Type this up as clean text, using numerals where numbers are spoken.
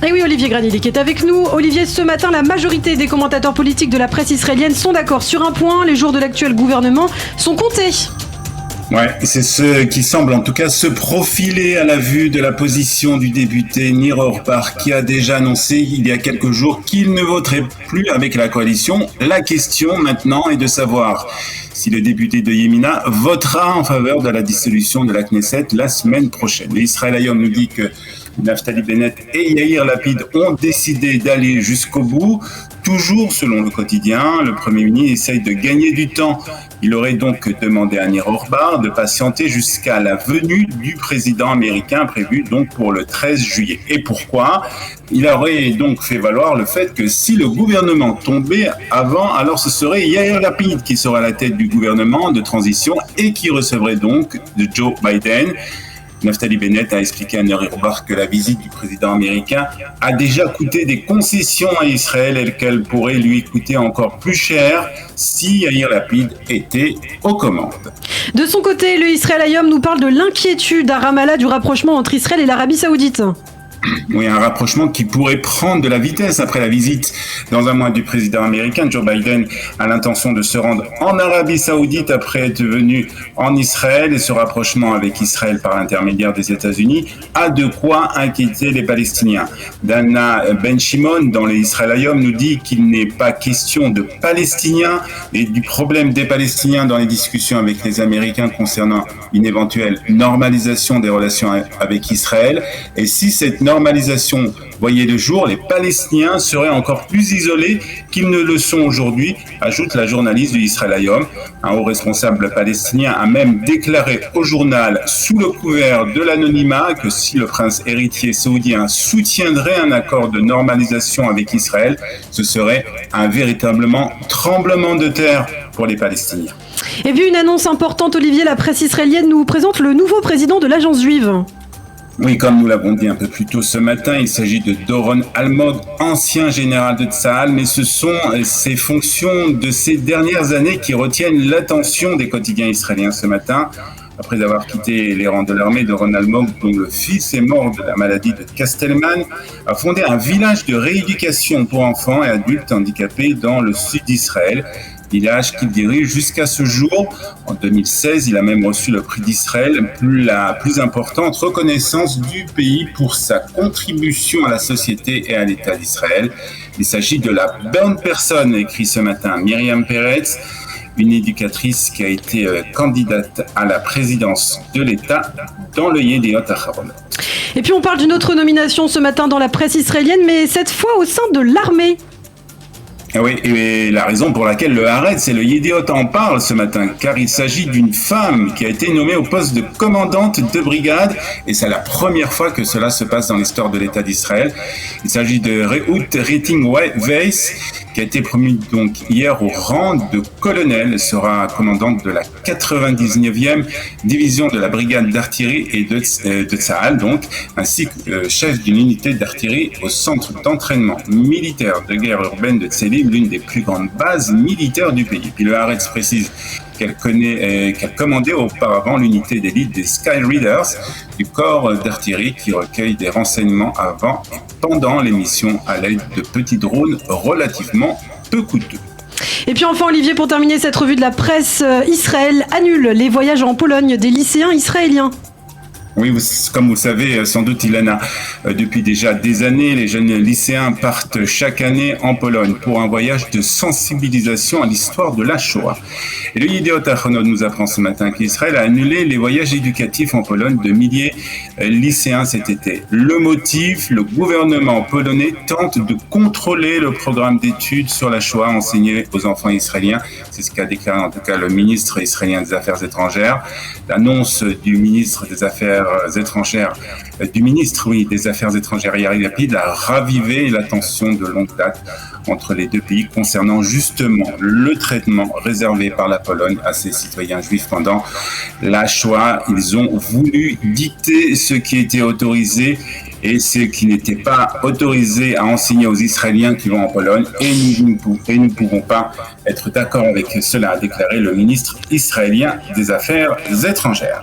Et oui, Olivier Granilly qui est avec nous. Olivier, ce matin, la majorité des commentateurs politiques de la presse israélienne sont d'accord sur un point, les jours de l'actuel gouvernement sont comptés. Ouais, c'est ce qui semble en tout cas se profiler à la vue de la position du député Nir Orbar qui a déjà annoncé il y a quelques jours qu'il ne voterait plus avec la coalition. La question maintenant est de savoir si le député de Yemina votera en faveur de la dissolution de la Knesset la semaine prochaine. Israël Hayom nous dit que Naftali Bennett et Yair Lapid ont décidé d'aller jusqu'au bout. Toujours selon le quotidien, le Premier ministre essaye de gagner du temps. Il aurait donc demandé à Nir Orbar de patienter jusqu'à la venue du président américain prévue donc pour le 13 juillet. Et pourquoi ? Il aurait donc fait valoir le fait que si le gouvernement tombait avant, alors ce serait Yair Lapid qui serait à la tête du gouvernement de transition et qui recevrait donc de Joe Biden. Naftali Bennett a expliqué à Nir Orbar que la visite du président américain a déjà coûté des concessions à Israël et qu'elle pourrait lui coûter encore plus cher si Yair Lapid était aux commandes. De son côté, le Israël Hayom nous parle de l'inquiétude à Ramallah du rapprochement entre Israël et l'Arabie Saoudite. Oui, un rapprochement qui pourrait prendre de la vitesse après la visite dans un mois du président américain. Joe Biden a l'intention de se rendre en Arabie Saoudite après être venu en Israël et ce rapprochement avec Israël par l'intermédiaire des États-Unis a de quoi inquiéter les Palestiniens. Dana Ben Shimon dans les Israël Hayom nous dit qu'il n'est pas question de Palestiniens et du problème des Palestiniens dans les discussions avec les Américains concernant une éventuelle normalisation des relations avec Israël. Et si cette normalisation voyait le jour, les Palestiniens seraient encore plus isolés qu'ils ne le sont aujourd'hui, ajoute la journaliste du Israël Hayom. Un haut responsable palestinien a même déclaré au journal, sous le couvert de l'anonymat, que si le prince héritier saoudien soutiendrait un accord de normalisation avec Israël, ce serait un véritablement tremblement de terre pour les Palestiniens. Et puis une annonce importante, Olivier, la presse israélienne nous présente le nouveau président de l'agence juive. Oui, comme nous l'avons dit un peu plus tôt ce matin, il s'agit de Doron Almog, ancien général de Tsahal, mais ce sont ces fonctions de ces dernières années qui retiennent l'attention des quotidiens israéliens ce matin. Après avoir quitté les rangs de l'armée, Doron Almog, dont le fils est mort de la maladie de Kastelman, a fondé un village de rééducation pour enfants et adultes handicapés dans le sud d'Israël. Village qu'il dirige jusqu'à ce jour. En 2016, il a même reçu le prix d'Israël, la plus importante reconnaissance du pays pour sa contribution à la société et à l'État d'Israël. Il s'agit de la bonne personne, écrit ce matin Myriam Peretz, une éducatrice qui a été candidate à la présidence de l'État dans le Yedioth Aharonot. Et puis on parle d'une autre nomination ce matin dans la presse israélienne, mais cette fois au sein de l'armée. Oui, et la raison pour laquelle le Haaretz et le Yedioth en parlent ce matin, car il s'agit d'une femme qui a été nommée au poste de commandante de brigade, et c'est la première fois que cela se passe dans l'histoire de l'État d'Israël. Il s'agit de Rehout Reiting-Weiss, qui a été promue donc hier au rang de colonel. Elle sera commandante de la 99e division de la brigade d'artillerie et de Tsahal, donc, ainsi que chef d'une unité d'artillerie au centre d'entraînement militaire de guerre urbaine de Tselim, l'une des plus grandes bases militaires du pays. Puis le Haaretz précise qu'elle commandait auparavant l'unité d'élite des Sky Readers du corps d'artillerie qui recueille des renseignements avant et pendant les missions à l'aide de petits drones relativement peu coûteux. Et puis enfin Olivier, pour terminer cette revue de la presse, Israël annule les voyages en Pologne des lycéens israéliens. Oui, comme vous le savez, sans doute, Ilana, depuis déjà des années, les jeunes lycéens partent chaque année en Pologne pour un voyage de sensibilisation à l'histoire de la Shoah. Et le Yedioth Aharonot nous apprend ce matin qu'Israël a annulé les voyages éducatifs en Pologne de milliers de lycéens cet été. Le motif, le gouvernement polonais tente de contrôler le programme d'études sur la Shoah enseigné aux enfants israéliens. C'est ce qu'a déclaré en tout cas le ministre israélien des Affaires étrangères. L'annonce du ministre des Affaires étrangères, des Affaires étrangères Yair Lapid a ravivé la tension de longue date entre les deux pays concernant justement le traitement réservé par la Pologne à ses citoyens juifs pendant la Shoah. Ils ont voulu dicter ce qui était autorisé et c'est qu'il n'était pas autorisé à enseigner aux Israéliens qui vont en Pologne, et nous ne pouvons pas être d'accord avec cela, a déclaré le ministre israélien des Affaires étrangères.